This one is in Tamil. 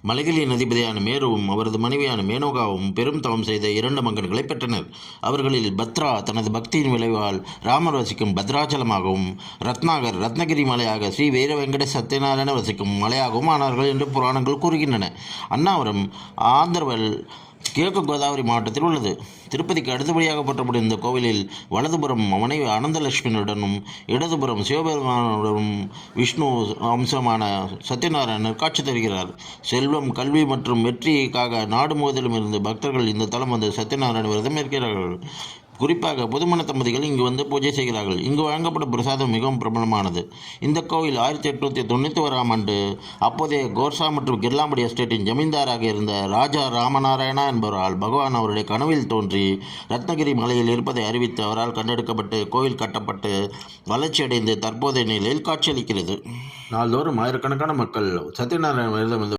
மலைகளின் அதிபதியான மேருவும் அவரது மனைவியான மேனகாவும் பெரும் தவம் செய்த 2 மகன்களை பெற்றனர். அவர்களில் பத்ரா தனது பக்தியின் விளைவால் ராமர் வசிக்கும் பத்ராச்சலமாகவும், ரத்னாகர் ரத்னகிரி மலையாக ஸ்ரீ வீர வெங்கட சத்யநாராயண வசிக்கும் மலையாகவும் ஆனார்கள் என்று புராணங்கள் கூறுகின்றன. அன்னாவரம் ஆந்திரவல் கிழக்கு கோதாவரி மாவட்டத்தில் உள்ளது. திருப்பதிக்கு அடுத்தபடியாக போற்றப்படும் இந்த கோவிலில் வலதுபுறம் மனைவி அனந்தலட்சுமியுடனும், இடதுபுறம் சிவபெருமானுடனும் விஷ்ணு அம்சமான சத்யநாராயணர் காட்சி தருகிறார். செல்வம், கல்வி மற்றும் வெற்றிக்காக நாடு முழுவதிலும் இருந்து பக்தர்கள் இந்த தலம் வந்து சத்யநாராயண விரதம் ஏற்கிறார்கள். குறிப்பாக புதுமண தம்பதிகள் இங்கு வந்து பூஜை செய்கிறார்கள். இங்கு வழங்கப்படும் பிரசாதம் மிகவும் பிரபலமானது. இந்த கோவில் 1891ஆம் ஆண்டு அப்போதைய கோர்சா மற்றும் கிர்லாம்படி எஸ்டேட்டின் ஜமீன்தாராக இருந்த ராஜா ராமநாராயணா என்பவரால் பகவான் அவருடைய கனவில் தோன்றி ரத்னகிரி மலையில் இருப்பதை அறிவித்து அவரால் கண்டெடுக்கப்பட்டு கோவில் கட்டப்பட்டு வளர்ச்சியடைந்து தற்போதைய நிலையில் காட்சியளிக்கிறது. நாள்தோறும் ஆயிரக்கணக்கான மக்கள் சத்யநாராயண விரதம்